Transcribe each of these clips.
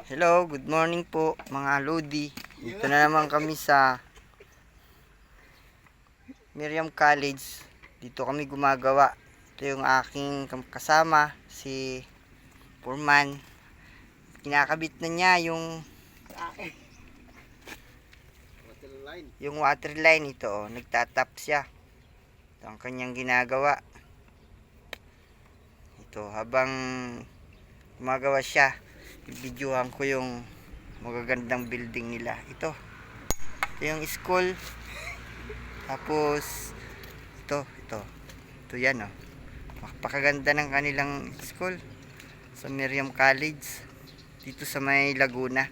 Hello, good morning po mga Lodi. Dito na naman kami sa Miriam College. Dito kami gumagawa. Ito yung aking kasama, si Foreman. Kinakabit na niya yung water line ito. Oh. Nagtatap siya. Ito ang kanyang ginagawa. Ito, habang gumagawa siya, i-videohan ko yung magagandang building nila. Ito yung school. Tapos ito yan, oh. Napakaganda ng kanilang school sa Miriam College dito sa may Laguna,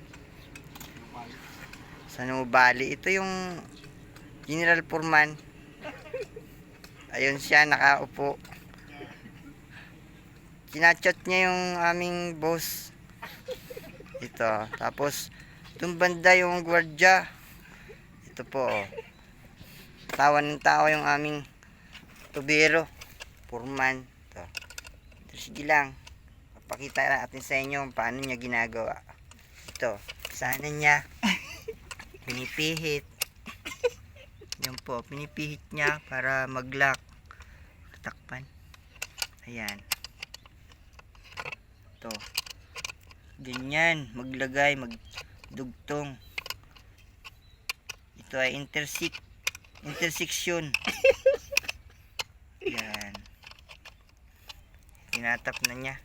sa Nubali. Ito yung General Foreman. Ayun siya, nakaupo. Kinachat niya yung aming boss. Ito. Tapos itong banda yung gwardiya. Ito po, oh. Tawa ng tao yung aming tubero, Foreman. Ito. Sige lang. Papakita natin sa inyo paano niya ginagawa. Ito. Sana niya pinipihit. Yan po. Pinipihit niya para mag-lock. Takpan. Ayan. Ito. Ganyan. Maglagay. Magdugtong. Ito ay intersection. Yan. Tinatap na niya.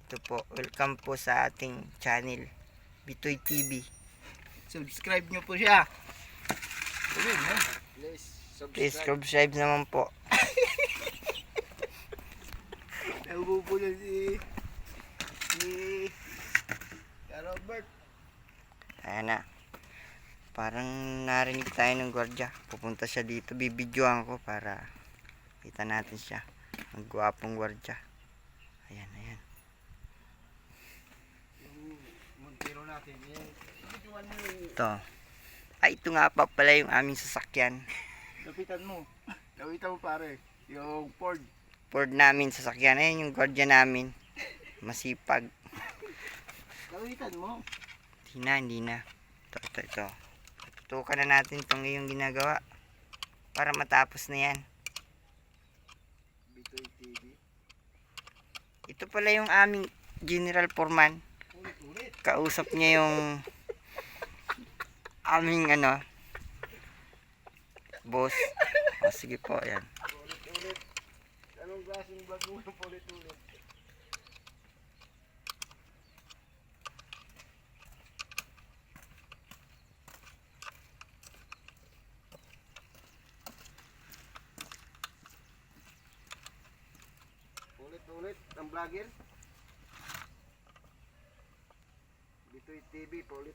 Ito po. Welcome po sa ating channel, Bitoy TV. Subscribe nyo po siya. Please subscribe naman po. Nabubulan si Robert. Ayan na. Parang narinig tayo ng gwardiya. Pupunta siya dito. Bibidyoan ko para kita natin siya. Ang gwapong gwardiya. Ayan, ayan. Magtiro natin. Ito. Ay, ito nga pa pala yung aming sasakyan. Lapitan mo. Lapitan mo pare. Yung Ford. Ford namin sasakyan. Ayan yung gwardiya namin. Masipag. Lapitan mo. Hindi na. Ito. Tutukan na natin itong iyong ginagawa para matapos na yan. Bitoy TV. Ito pala yung aming General Foreman. Ulit. Kausap niya yung aming boss. O, sige po, yan. Ulit. Anong klaseng vlog mo yung ulit? Ulit ang vlogger. Bitoy TV, ulit.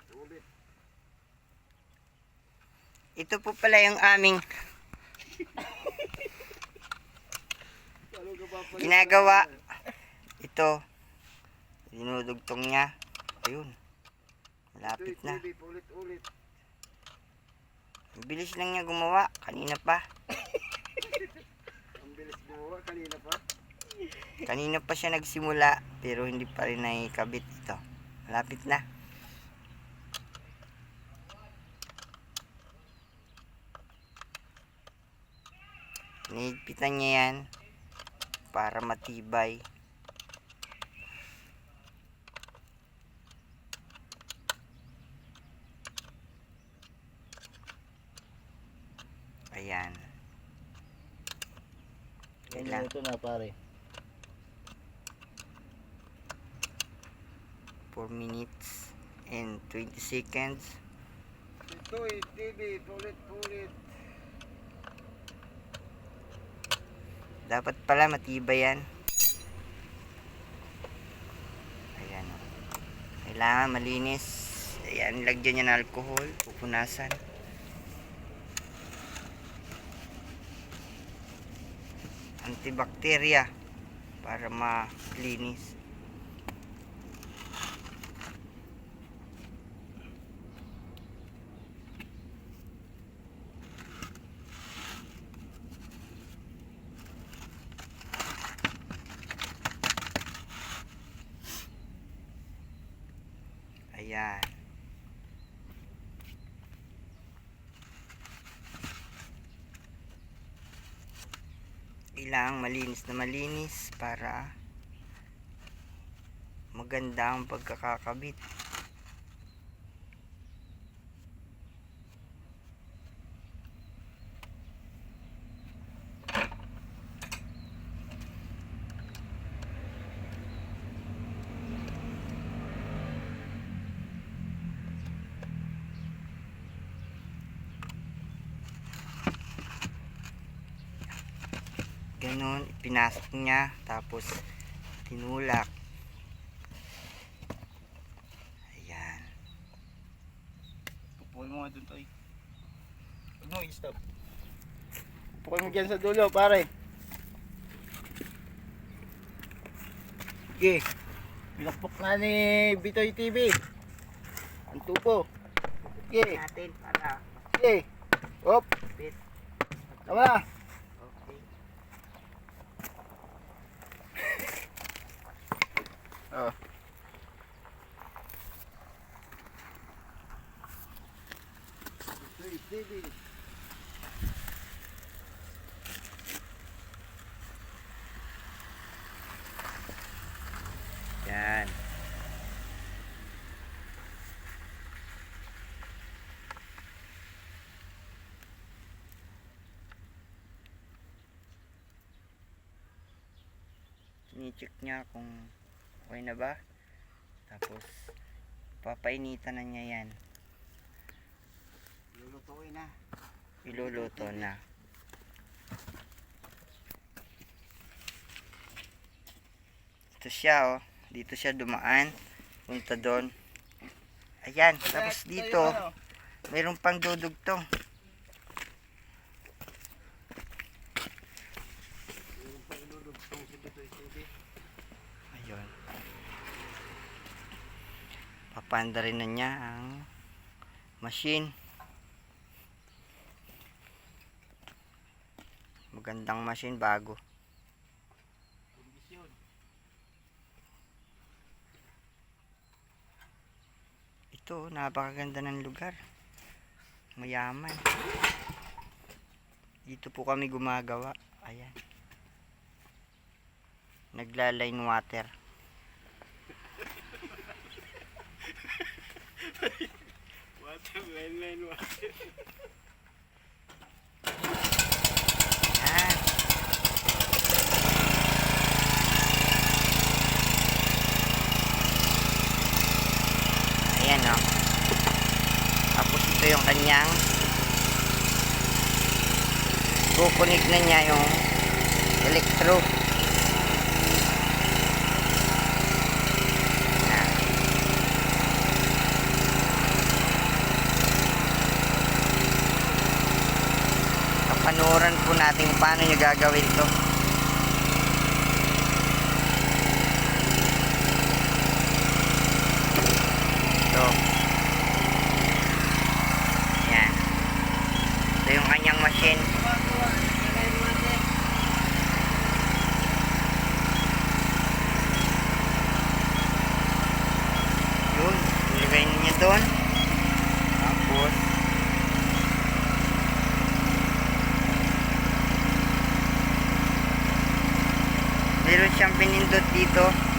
Ito po pala yung aming ginagawa. Ito. Dinudugtong niya. Ayun. Malapit na. Ulit. Bilis lang niya gumawa. Kanina pa. Ang bilis gumawa kanina pa. Kanina pa siya nagsimula. Pero hindi pa rin nakikabit ito. Malapit na. Hinihigpitan niya yan para matibay. Ayan. Kailan? Ito na pare. 4 minutes and 20 seconds. Bitoy TV, ulit. Dapat pala matibay yan. Ayan, oh. Kailangan malinis. Ayan, lagyan niya ng alcohol. Pupunasan. Antibacteria para malinis. Ayan. Kailangang malinis na malinis para maganda ang pagkakakabit. Ganon, ipinasok niya, tapos tinulak. Ayan. Pupukin mo nga dun, Toy. Huwag mo i-stop. Pupukin mo dyan sa dulo, pare. Sige. Pinakpok na ni Bitoy TV. Ang tubo. Sige. Natin para Sige. Hop. bit. Tama na. Okay. Oh. Bitoy TV. Yan. Sini-check niya kung okay na ba. Tapos papainitan na niya yan. Lulutuin na. Iluluto na. Ito siya, oh. Dito siya dumaan. Punta doon. Ayan. Tapos dito, mayroon pang dudugtong. Ayun. Papanda rin na niya ang machine. Magandang machine, bago. Ito, napakaganda ng lugar. Mayaman. Dito po kami gumagawa. Ayan. Nagla-line water. Line water. Ayan. Ayan, oh. Tapos ito yung kanyang kukunik na niya yung electro. Ayan. Kapanuran po natin kung paano niya gagawin to. Ito. Yan. Ito yung kanyang machine. Yun. Ilagay niya doon. Tapos meron siyang pinindot dito.